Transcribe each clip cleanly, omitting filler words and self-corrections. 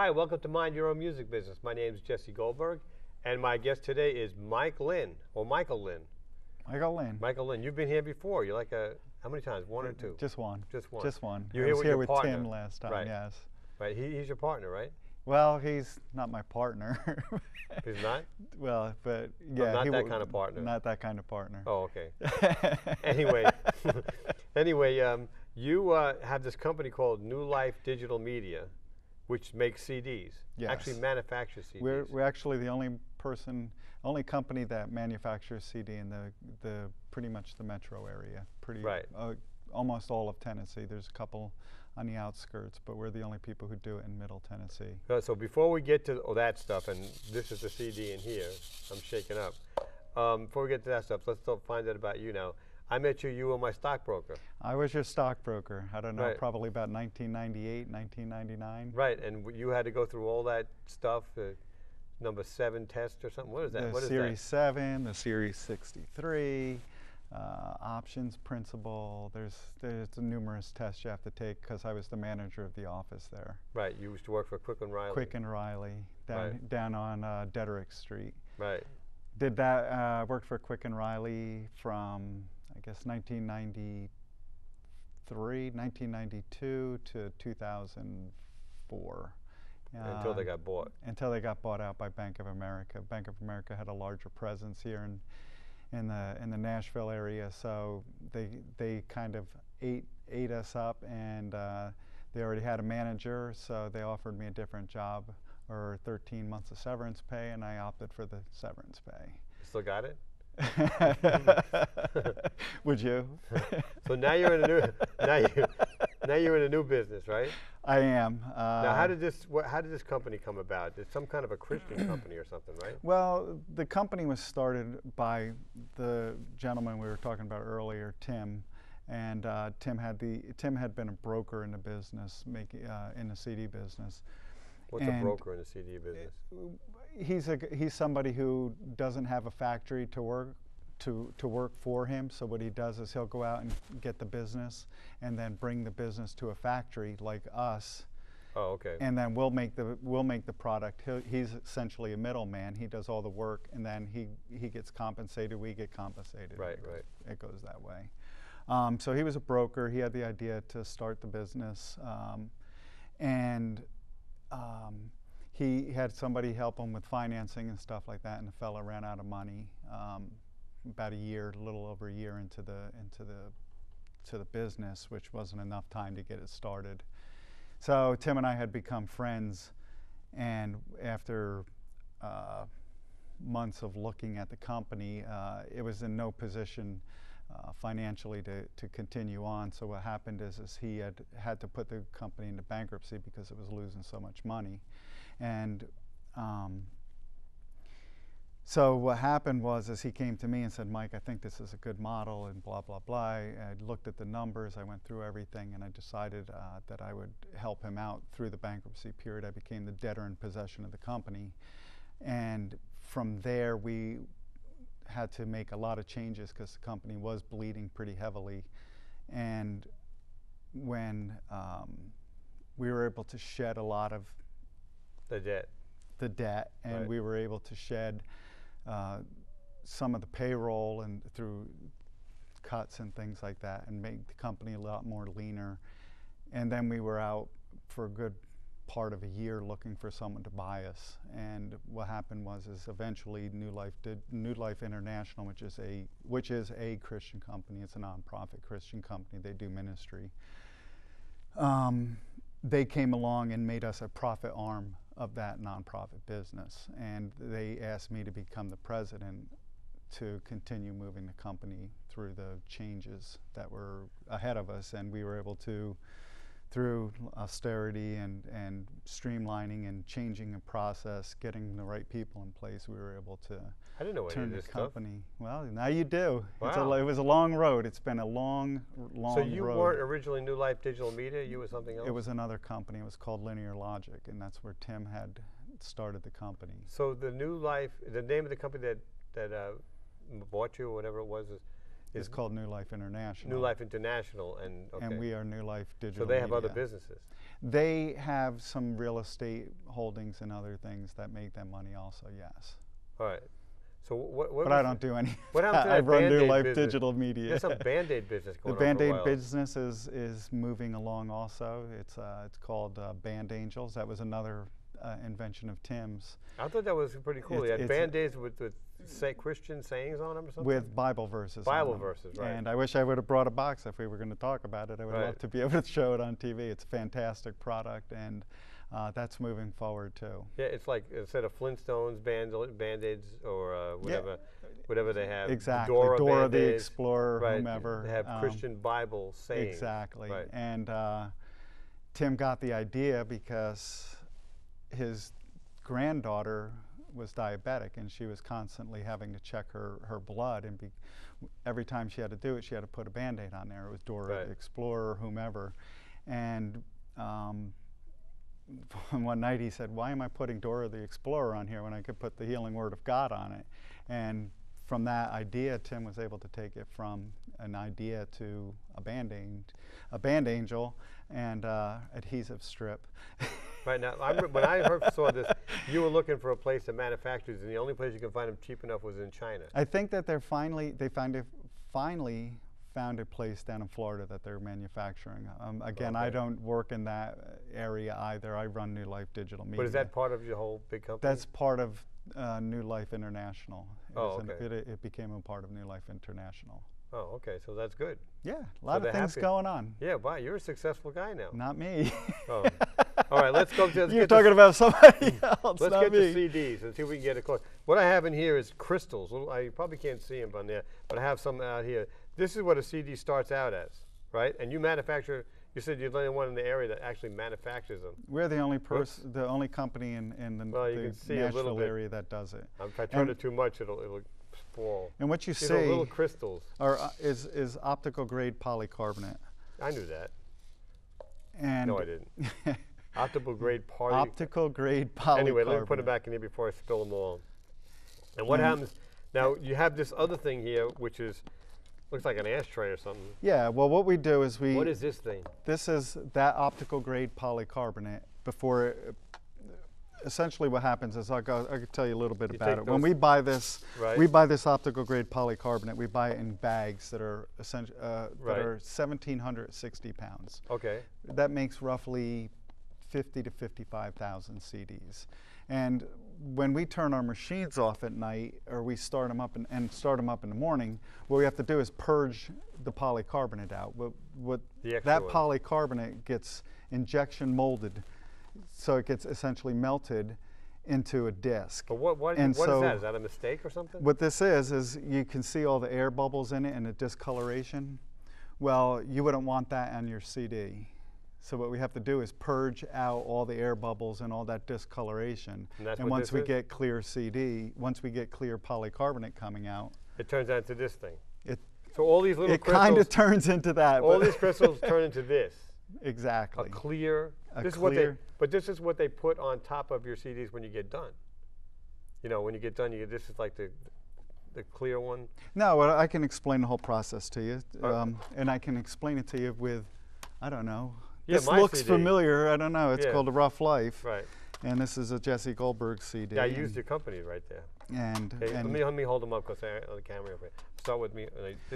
Hi, welcome to Mind Your Own Music Business. My name is Jesse Goldberg, and my guest today is Michael Lynn. Michael Lynn. Michael Lynn, you've been here before. You're like how many times? One or two? Just one. Just one. Just one. You're I here was with here your with partner. Tim last time, Right. yes. Right, he's your partner, right? Well, he's not my partner. He's not? Well, but Oh, yeah. not that kind of partner. Not that kind of partner. Oh, okay. Anyway, you have this company called New Life Digital Media, which makes CDs. Yes. Actually manufactures CDs. We're actually the only company that manufactures CD in the pretty much the metro area. Right. Almost all of Tennessee. There's a couple on the outskirts, but we're the only people who do it in Middle Tennessee. So before we get to that stuff, and this is the CD in here, I'm shaking up. Before we get to that stuff, let's find out about you now. I met you, you were my stockbroker. I was your stockbroker. I don't know, Right. probably about 1998, 1999. Right, and you had to go through all that stuff, number 7 test or something. What is that? The What is Series 7, the Series 63, options principle. There's numerous tests you have to take because I was the manager of the office there. Right, you used to work for Quick and Riley. Quick and Riley, down on Dederick Street. Right. Did that, worked for Quick and Riley from, I guess, 1992 to 2004. Until they got bought. Until they got bought out by Bank of America. Bank of America had a larger presence here in the Nashville area, so they kind of ate us up, and they already had a manager, so they offered me a different job or 13 months of severance pay, and I opted for the severance pay. Still got it? Would you? So now you're in a new now you're in a new business, right? I am. Now, how did this company come about? It's some kind of a Christian company or something, right? Well, the company was started by the gentleman we were talking about earlier, Tim, and Tim had been a broker in the business, in the CD business. What's a broker in the CD business? He's somebody who doesn't have a factory to work for him. So what he does is he'll go out and get the business, and then bring the business to a factory like us. Oh, okay. And then we'll make the product. He's essentially a middleman. He does all the work, and then he gets compensated. We get compensated. Right, right. Right. It goes that way. So he was a broker. He had the idea to start the business, and he had somebody help him with financing and stuff like that, and the fella ran out of money about a little over a year into the business, which wasn't enough time to get it started. So Tim and I had become friends, and after months of looking at the company, it was in no position financially to continue on. So what happened is he had to put the company into bankruptcy because it was losing so much money. And so what happened was he came to me and said, Mike, I think this is a good model, and blah, blah, blah. I looked at the numbers, I went through everything, and I decided that I would help him out through the bankruptcy period. I became the debtor in possession of the company. And from there, we had to make a lot of changes because the company was bleeding pretty heavily. And when we were able to shed a lot of the debt, and right. We were able to shed some of the payroll and through cuts and things like that, and make the company a lot more leaner. And then we were out for a good part of a year looking for someone to buy us. And what happened was eventually New Life International, which is a Christian company. It's a nonprofit Christian company. They do ministry. They came along and made us a profit arm of that nonprofit business, and they asked me to become the president to continue moving the company through the changes that were ahead of us. And we were able to, through austerity and streamlining and changing a process, getting the right people in place, we were able to I didn't know turn any of the this company. Well, now you do. Wow. It was a long road. It's been a long road. So you weren't originally New Life Digital Media? You were something else? It was another company. It was called Linear Logic, and that's where Tim had started the company. So the New Life, the name of the company that bought you or whatever it was, It's called New Life International. New Life International, and okay. And we are New Life Digital So they have Media. other businesses. They have some real estate holdings and other things that make them money also, yes. All right. So what but I don't do any. What happened to that I run New Band-Aid Life business? Digital Media. There's some Band-Aid business The going on for a Band-Aid while. business is moving along also. It's called Band Angels. That was another invention of Tim's. I thought that was pretty cool. He had Band-Aids with say Christian sayings on them or something? With Bible verses. Bible verses, right. And I wish I would have brought a box if we were going to talk about it. I would love to be able to show it on TV. It's a fantastic product, and that's moving forward too. Yeah, it's like instead of Flintstones, Band-Aids, or whatever they have. Exactly. Dora the Explorer, right. whomever. They have Christian Bible sayings. Exactly. Right. And Tim got the idea because his granddaughter was diabetic, and she was constantly having to check her blood, and every time she had to do it, she had to put a Band-Aid on there. It was Dora the Explorer, whomever. And one night he said, why am I putting Dora the Explorer on here when I could put the healing word of God on it? And from that idea, Tim was able to take it from an idea to a Band Angel, and adhesive strip. Right now, when I saw this, you were looking for a place that manufactures, and the only place you could find them cheap enough was in China. I think that they finally found a place down in Florida that they're manufacturing. Again, I don't work in that area either. I run New Life Digital Media. But is that part of your whole big company? That's part of New Life International. It became a part of New Life International. Oh, okay, so that's good. Yeah, a lot of things going on. Yeah, wow, you're a successful guy now. Not me. Oh. All right, let's go to... You're talking about somebody else, Let's not get me. to CDs and see if we can get a close. What I have in here is crystals. I probably can't see them on there, but I have some out here. This is what a CD starts out as, right? And you manufacture... You said you're the only one in the area that actually manufactures them. We're the only company in the Nashville area that does it. If I turn it too much, it'll spoil. And what you These see are little crystals is optical grade polycarbonate. I knew that. And no, I didn't. Optical grade Optical grade polycarbonate. Anyway, let me put it back in here before I spill them all. And what happens now? You have this other thing here, which looks like an ashtray or something. Yeah. Well, what we do is What is this thing? This is that optical grade polycarbonate. Essentially, what happens is I can tell you a little bit about it. When we buy this, we buy this optical grade polycarbonate. We buy it in bags that are 1,760 pounds. Okay. That makes roughly 50 to 55,000 CDs. And when we turn our machines off at night, or we start them up and start them up in the morning, what we have to do is purge the polycarbonate out. That polycarbonate gets injection molded, so it gets essentially melted into a disc. But what is that? Is that a mistake or something? What this is you can see all the air bubbles in it and the discoloration. Well, you wouldn't want that on your CD. So what we have to do is purge out all the air bubbles and all that discoloration. And once we get clear once we get clear polycarbonate coming out, it turns out to this thing. So all these little crystals. It kind of turns into that. All these crystals turn into this. Exactly. A clear. This is what they put on top of your CDs when you get done. You know, when you get done, this is like the clear one. No, well, I can explain the whole process to you, and I can explain it to you with, I don't know. Yeah, this looks familiar. I don't know. It's called A Rough Life. Right. And this is a Jesse Goldberg CD. Yeah, I used your company right there. And let me hold them up because on the camera. Start with me.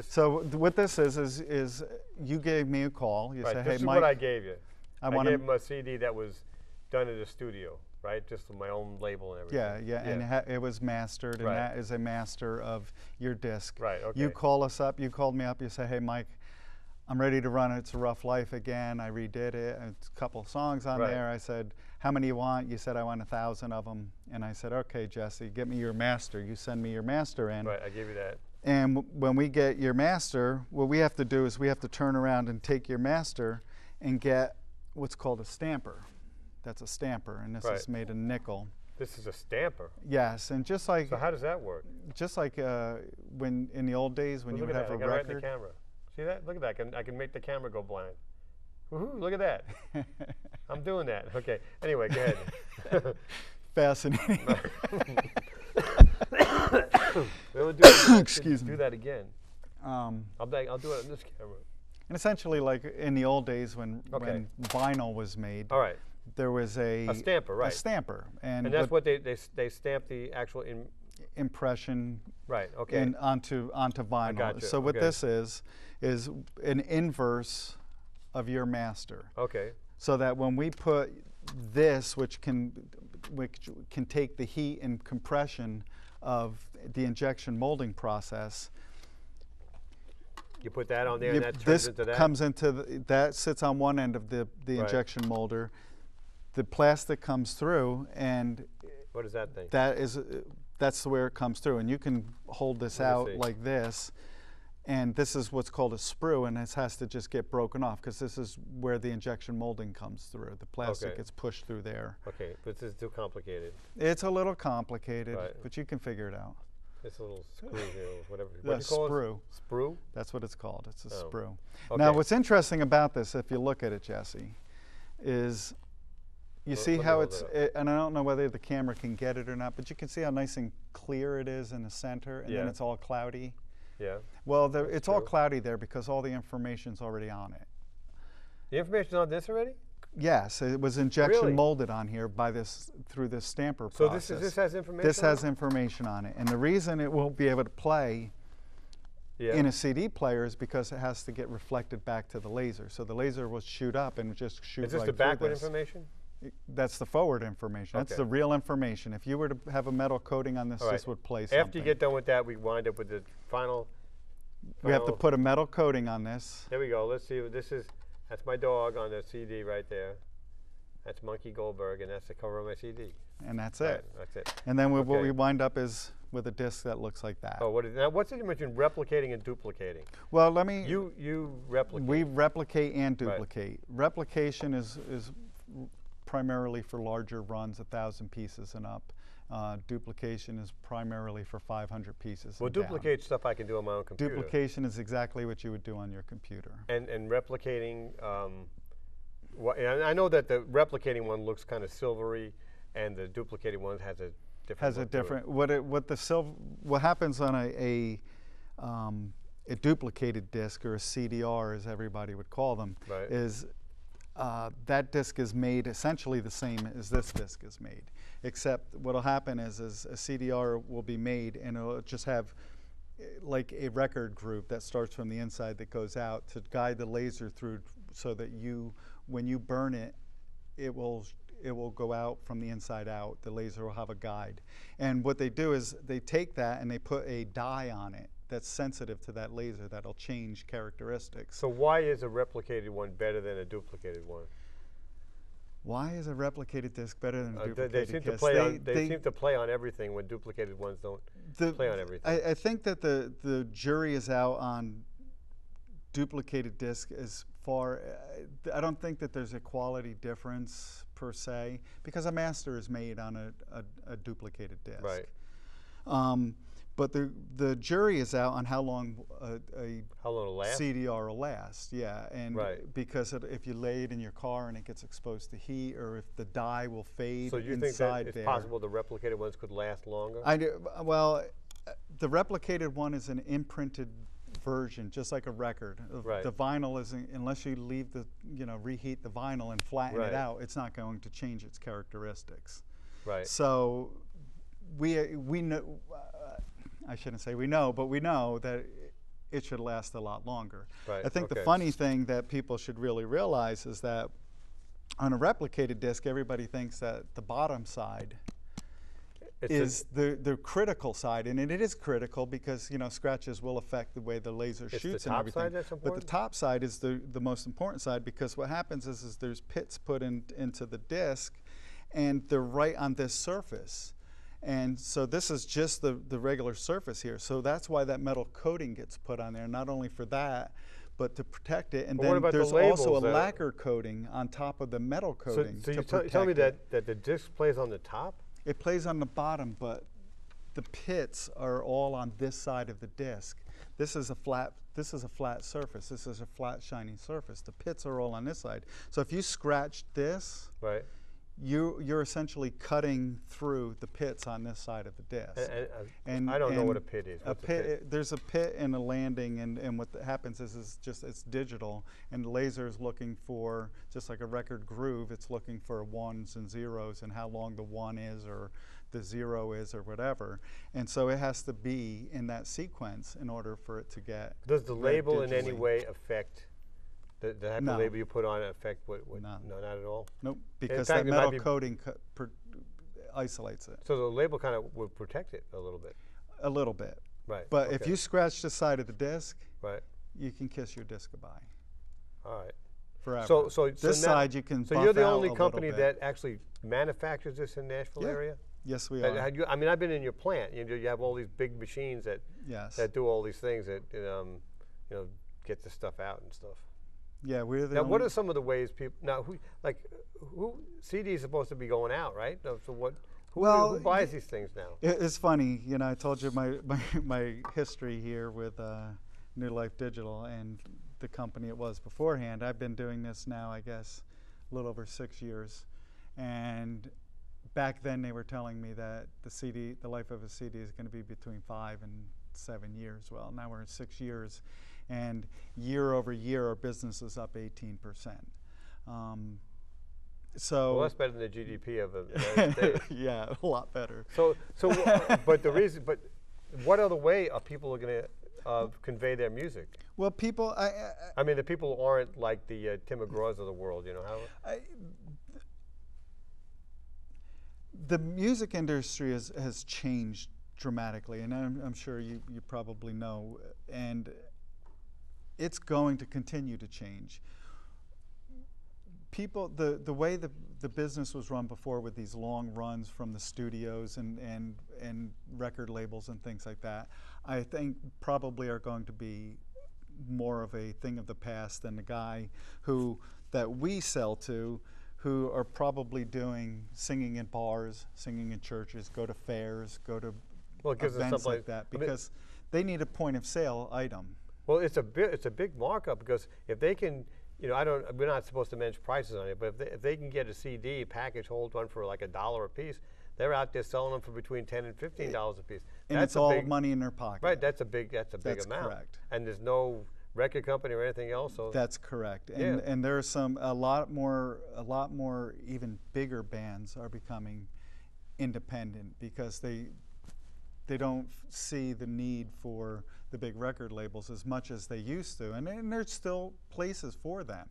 So what this is you gave me a call. You say, hey, Mike. This is what I gave you. I gave him a CD that was done at a studio, right? Just with my own label and everything. Yeah. And it was mastered, and that is a master of your disc. Right. Okay. You call us up. You called me up. You say, hey, Mike, I'm ready to run It's a Rough Life again. I redid it. It's a couple songs on there. I said, how many you want? You said, I want 1,000 of them. And I said, okay, Jesse, get me your master. You send me your master in. Right, I gave you that. And when we get your master, what we have to do is we have to turn around and take your master and get what's called a stamper. That's a stamper, and this is made of nickel. This is a stamper? Yes, and just like... So how does that work? Just like when in the old days when you would have a record. Right in the camera. See that? Look at that. I can make the camera go blind. Woohoo, look at that. I'm doing that. Okay. Anyway, go ahead. Fascinating. Excuse me. Do that again. I'll do it on this camera. And essentially, like in the old days when vinyl was made, All right. there was a stamper, right? A stamper, And that's what they stamp the actual impression, right? Okay. onto vinyl. Gotcha. So what this is an inverse of your master. Okay. So that when we put this, which can take the heat and compression of the injection molding process. You put that on there, and that turns this into that? comes into that sits on one end of the injection molder. The plastic comes through, and what is that thing? That's where it comes through. And you can hold this out like this, and this is what's called a sprue, and this has to just get broken off because this is where the injection molding comes through. The plastic gets pushed through there. Okay, but this is too complicated. It's a little complicated, but you can figure it out. It's a little screw here, whatever. What do you call sprue. It? Sprue? That's what it's called. It's a sprue. Okay. Now, what's interesting about this, if you look at it, Jesse, is you see how and I don't know whether the camera can get it or not, but you can see how nice and clear it is in the center, and then it's all cloudy. Yeah. Well, it's all cloudy there because all the information's already on it. The information's on this already? Yes, it was injection molded on here through this stamper process. So this has information. This has information on it, and the reason it won't be able to play in a CD player is because it has to get reflected back to the laser. So the laser will shoot up and just shoot. Is this the backward information? That's the forward information. That's the real information. If you were to have a metal coating on this, this would play something. After you get done with that, we wind up with the final. We have to put a metal coating on this. There we go. Let's see what this is. That's my dog on the CD right there. That's Monkey Goldberg, and that's the cover of my CD. And that's it. That's it. And then what we wind up is with a disc that looks like that. Oh, now what's the difference between replicating and duplicating? Well, let me. You replicate. We replicate and duplicate. Replication is primarily for larger runs, 1,000 pieces and up. Duplication is primarily for 500 pieces. Well, duplicate stuff I can do on my own computer. Duplication is exactly what you would do on your computer. And replicating, and I know that the replicating one looks kind of silvery, and the duplicated one has a different. What happens on a duplicated disc, or a CDR, as everybody would call them, is that disc is made essentially the same as this disc is made, except what will happen is a CDR will be made, and it'll just have like a record group that starts from the inside that goes out to guide the laser through, so that when you burn it, it will go out from the inside out. The laser will have a guide. And what they do is they take that and they put a dye on it that's sensitive to that laser that'll change characteristics. So why is a replicated one better than a duplicated one? Why is a replicated disc better than a duplicated They seem to play on everything when duplicated ones don't play on everything. I think that the jury is out on duplicated disc as far. I don't think that there's a quality difference per se, because a master is made on a duplicated disc. Right. But the jury is out on how long a last? CDR will last. Yeah, and because if you lay it in your car and it gets exposed to heat, or if the dye will fade inside there. So you think that it's possible the replicated ones could last longer? I do. Well, the replicated one is an imprinted version, just like a record. The vinyl isn't, unless you leave reheat the vinyl and flatten it out, it's not going to change its characteristics. Right. So we know. I shouldn't say we know, but we know that it should last a lot longer. Right. I think the funny thing that people should really realize is that on a replicated disc, everybody thinks that the bottom side is the critical side, and it is critical because scratches will affect the way the laser shoots and everything. Side that's important? But the top side is the most important side, because what happens is there's pits put into the disc, and they're right on this surface. And so this is just the regular surface here. So that's why that metal coating gets put on there, not only for that, but to protect it. And then there's also a lacquer coating on top of the metal coating. So you tell me that the disc plays on the top? It plays on the bottom, but the pits are all on this side of the disc. This is a flat surface. This is a flat, shiny surface. The pits are all on this side. So if you scratch this, you're essentially cutting through the pits on this side of the disc. And I don't know what a pit is. What's a pit? There's a pit and a landing, and what happens is just it's digital, and the laser is looking for, just like a record groove, it's looking for ones and zeros and how long the 1 is or the 0 is or whatever. And so it has to be in that sequence in order for it to get. Does the label in any way affect the type of label you put on it? Affect what? No, not at all. Nope, because fact, that metal coating isolates it. So the label kind of would protect it a little bit. A little bit. Right. But if you scratch the side of the disc, right, you can kiss your disc goodbye. All right. Forever. So this side you can. So you're the only company that actually manufactures this in Nashville area? Yes, we are. I mean, I've been in your plant. You have all these big machines that do all these things that get the stuff out and stuff. Yeah, we're the. Now, what are some of the ways people now? Who CD is supposed to be going out, right? So what? Who buys these things now? It's funny, I told you my history here with New Life Digital and the company it was beforehand. I've been doing this now, I guess, a little over 6 years, and back then they were telling me that the life of a CD is going to be between 5 and 7 years. Well, now we're in 6 years, and year over year our business is up 18%. So well, that's better than the GDP of the United States. Yeah, a lot better. But what other way are people going to convey their music? Well, people, I mean, the people who aren't like the Tim McGraws of the world, how. The music industry has changed dramatically, and I'm sure you probably know, and it's going to continue to change. People, the way the business was run before with these long runs from the studios and record labels and things like that, I think probably are going to be more of a thing of the past than the guy that we sell to, who are probably singing in bars, singing in churches, go to fairs, go to events like that, because they need a point of sale item. Well, it's a big markup, because if they can, we're not supposed to mention prices on it, but if they can get a CD package, hold one for like $1 a piece, they're out there selling them for between $10 and $15 a piece. And that's all money in their pocket. Right, that's a big amount. That's correct. And there's no record company or anything else. So that's correct. And there are a lot more even bigger bands are becoming independent, because they don't see the need for the big record labels as much as they used to, and there's still places for them,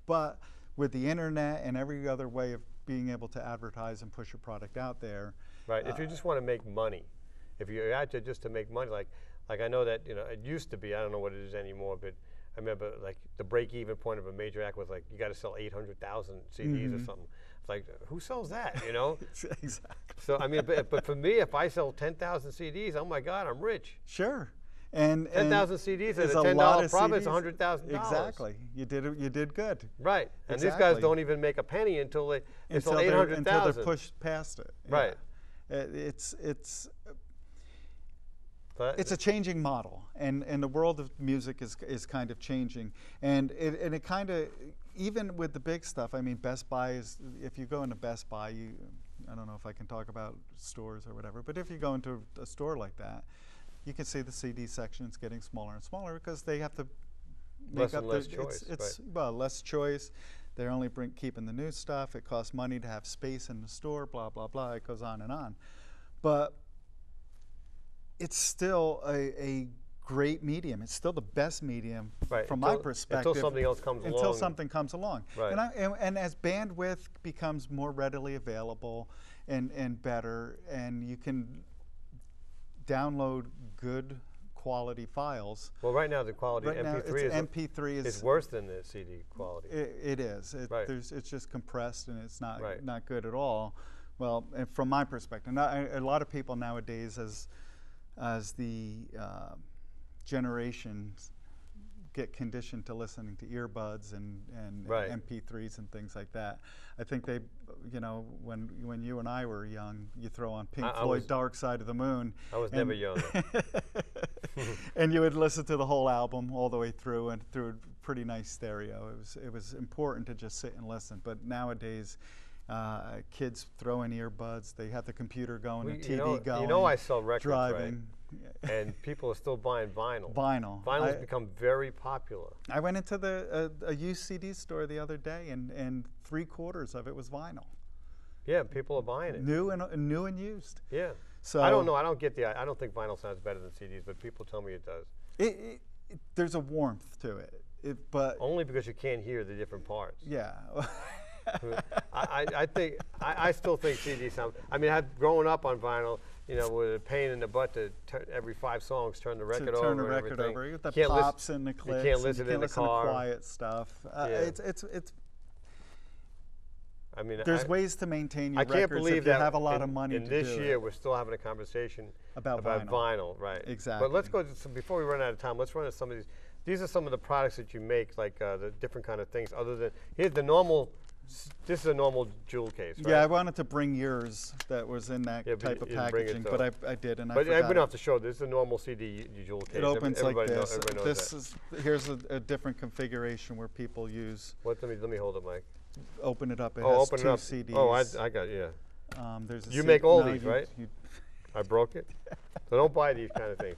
but with the internet and every other way of being able to advertise and push your product out there. Right. If you just want to make money, if you're out there just to make money, like I know that it used to be, I don't know what it is anymore, but I remember like the break-even point of a major act was like you got to sell 800,000 CDs or something. It's like, who sells that? Exactly. So I mean, but for me, if I sell 10,000 CDs, oh my God, I'm rich. Sure. And 10,000 CDs at a $10 profit is $100,000. Exactly. You did good. Right. And these guys don't even make a penny until they sell 800,000. Until they're pushed past it. Right. Yeah. It's a changing model, and the world of music is kind of changing, and it kind of, even with the big stuff. I mean, Best Buy is, if you go into Best Buy, I don't know if I can talk about stores or whatever, but if you go into a store like that, you can see the CD section is getting smaller and smaller, because they have to make up less choice. Well, less choice. They're only keeping the new stuff. It costs money to have space in the store. Blah blah blah. It goes on and on, but it's still a great medium. It's still the best medium from my perspective. Until something else comes along. Until something comes along. Right. And as bandwidth becomes more readily available and better, and you can download good quality files. Well, right now the quality MP3 is worse than the CD quality. It is. It's just compressed, and it's not good at all. Well, and from my perspective, a lot of people nowadays, as the generations get conditioned to listening to earbuds and MP3s and things like that, I think they, when you and I were young, you throw on Pink Floyd, Dark Side of the Moon. I was never young. And you would listen to the whole album all the way through, and through a pretty nice stereo. It was important to just sit and listen. But nowadays, Kids throw in earbuds. They have the computer going, the TV you know, going. You know I sell records, driving. right? And people are still buying vinyl. Vinyl. Vinyl has become very popular. I went into a used CD store the other day, and 3/4 of it was vinyl. Yeah, people are buying it. New and used. Yeah. So I don't know. I don't get the. I don't think vinyl sounds better than CDs, but people tell me it does. There's a warmth to it, but only because you can't hear the different parts. Yeah. I still think CD sound. I mean, growing up on vinyl, you know, with a pain in the butt to every 5 songs turn the record over. Turn the record over. You got the pops and the clicks. You can't listen in the car. To quiet stuff. It's. I mean, there's ways to maintain your records. I can't believe if that you have a lot of money. In this year, we're still having a conversation about vinyl, right? Exactly. But let's go before we run out of time. Let's run into some of these. These are some of the products that you make, like the different kind of things. Other than here's the normal. This is a normal jewel case, right? Yeah, I wanted to bring yours that was in that type of packaging, but I did, and I forgot. But we don't have to show. This is a normal CD jewel case. It opens like this. Knows here's a different configuration where people use. Let me hold it, Mike. Open it up. It has open 2 it up. CDs. Oh, I got There's you make all these, right? I broke it. So don't buy these kind of things.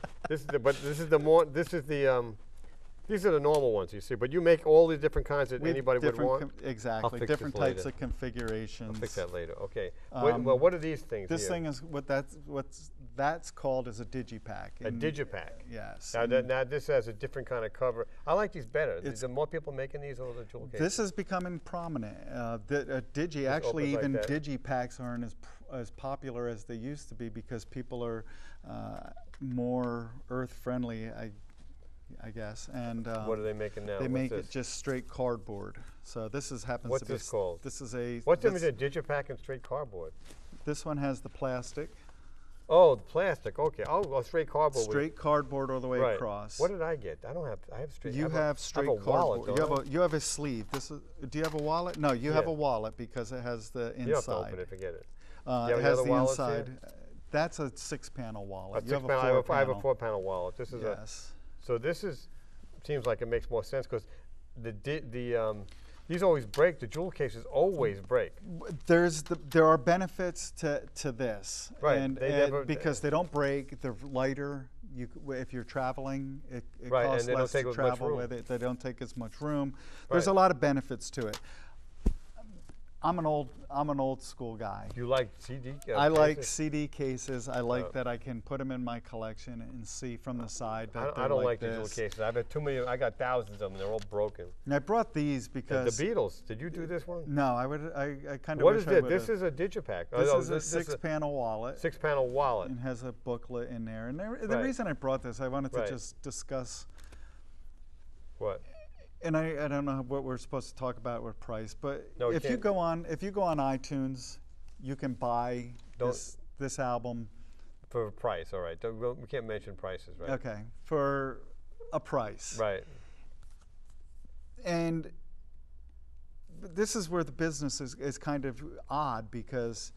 These are the normal ones you see, but you make all these different kinds that anybody would want. Exactly, different types of configurations. I'll fix that later. Okay. Well, what are these things? This thing is what's called as a digipack. A digipack. Yes. Now this has a different kind of cover. I like these better. Is there more people making these or the jewel cases? This is becoming prominent. Actually, even digipacks aren't as popular as they used to be because people are more earth friendly. I guess. And what are they making now? They make it just straight cardboard. So this happens What's to be. What's this called? This is a. What's the difference between a digipack and straight cardboard? This one has the plastic. Oh, the plastic. Okay. Oh, straight cardboard. Straight cardboard all the way across. What did I get? I don't have. I have straight. You have straight cardboard. You have a sleeve. Do you have a wallet? No, you have a wallet because it has the inside. You have to open it. Forget it. It has the inside. That's a 6-panel wallet. I have a 4-panel wallet. This is yes. So this seems like it makes more sense because these always break. The jewel cases always break. There are benefits to this, right? And because they don't break, they're lighter. If you're traveling, it costs less to travel with it. They don't take as much room. There's a lot of benefits to it. I'm an old school guy. You like CD cases? I like CD cases. I like that I can put them in my collection and see from the side that I don't like the jewel cases. I've had too many. I got thousands of them. They're all broken. And I brought these because the Beatles. Did you do this one? No, I kind of. What is this? This is a digipack. This is a 6-panel wallet. 6-panel wallet. And has a booklet in there. And the reason I brought this, I wanted to just discuss. What? And I don't know what we're supposed to talk about with price, but no, if you go on iTunes, you can buy this album for a price. All right, we can't mention prices, right? Okay, for a price. Right. And this is where the business is kind of odd because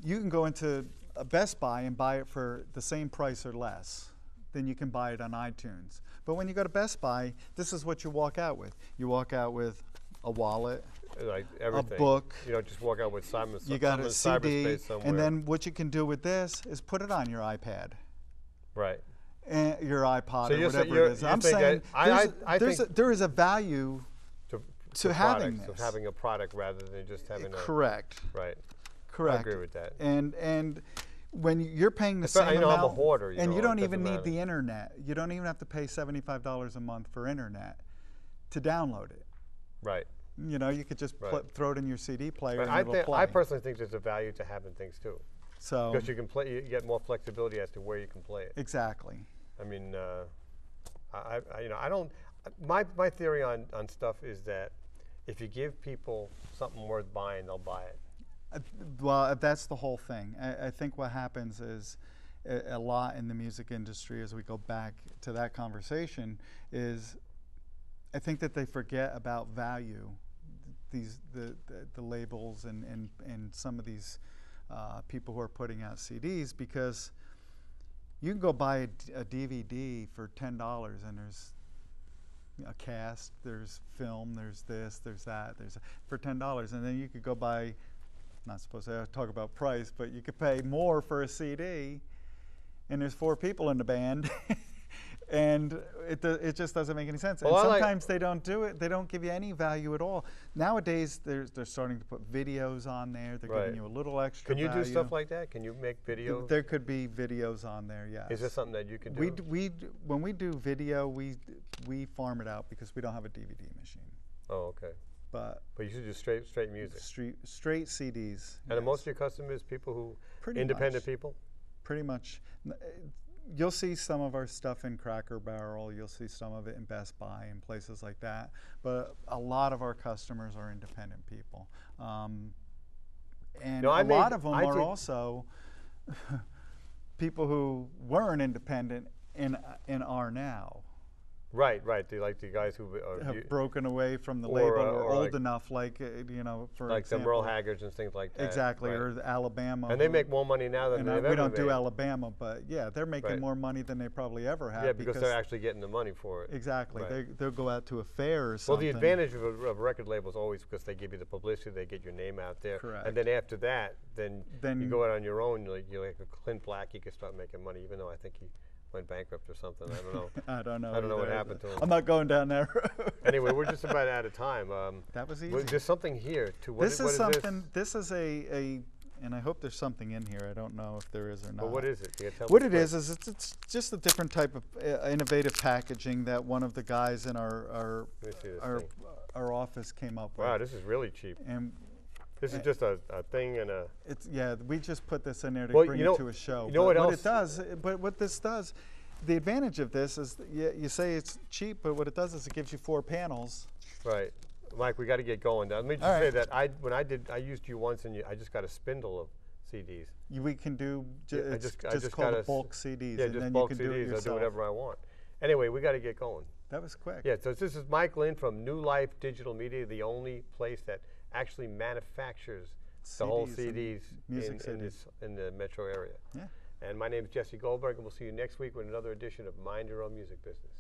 you can go into a Best Buy and buy it for the same price or less than you can buy it on iTunes. But when you go to Best Buy, this is what you walk out with. You walk out with a wallet, like everything. A book. You don't just walk out with Simon. You got a CD, and then what you can do with this is put it on your iPad. Right. And your iPod or whatever it is. I'm saying there is a value to having this. Of having a product rather than just having a. Correct. Right. Correct. I agree with that. And when you're paying the same amount, I'm a hoarder, and you don't even need the internet. You don't even have to pay $75 a month for internet to download it. Right. You know, you could just throw it in your CD player and it'll play. I personally think there's a value to having things too. So because you can play, you get more flexibility as to where you can play it. Exactly. I mean, I don't. My theory on stuff is that if you give people something worth buying, they'll buy it. Well, that's the whole thing. I think what happens is a lot in the music industry, as we go back to that conversation, is I think that they forget about value. The labels and some of these people who are putting out CDs, because you can go buy a DVD for $10 and there's a cast, there's film, there's this, there's that, for $10, and then you could go buy not supposed to talk about price, but you could pay more for a CD, and there's 4 people in the band, and it just doesn't make any sense. Well, and sometimes they don't do it. They don't give you any value at all. Nowadays, they're starting to put videos on there. They're giving you a little extra Can you value. do stuff like that? Can you make videos? There could be videos on there, yes. Is this something that you can do? When we do video, we farm it out because we don't have a DVD machine. Oh, okay. But you should do straight music. Straight CDs. And are most of your customers people who Pretty independent much. people? Pretty much. You'll see some of our stuff in Cracker Barrel. You'll see some of it in Best Buy and places like that. But a lot of our customers are independent people. And a lot of them are also people who weren't independent and are now. Right. They like the guys who have broken away from the label or old enough, like you know, for like example, the Merle Haggards and things like that. Exactly, or Alabama. And they make more money now than they've ever made. We don't do Alabama, but yeah, they're making more money than they probably ever have. Yeah, because they're actually getting the money for it. Exactly, they'll go out to a fair or something. Well, the advantage of a record label is always because they give you the publicity, they get your name out there. Correct. And then after that, then you go out on your own. You're like a Clint Black. You can start making money, even though I think he went bankrupt or something. I don't know. I don't know. I don't know what happened to him. I'm not going down there. Anyway, we're just about out of time. That was easy. There's something here. This is something. This is a, and I hope there's something in here. I don't know if there is or not. But what is it? You tell what it is it's just a different type of innovative packaging that one of the guys in our office came up with. Wow, this is really cheap. And this is just a thing and a. We just put this in there to bring it to a show. You know what else? It does, but what this does, the advantage of this is you say it's cheap, but what it does is it gives you 4 panels. Right, Mike. We got to get going. Now, let me just say that when I used you once, and I just got a spindle of CDs. We can do I just called a bulk CDs. Yeah, and just then bulk you can CDs. do it yourself. I'll do whatever I want. Anyway, we got to get going. That was quick. Yeah. So this is Mike Lynn from New Life Digital Media, the only place that actually manufactures the whole CDs in the metro area. Yeah. And my name is Jesse Goldberg, and we'll see you next week with another edition of Mind Your Own Music Business.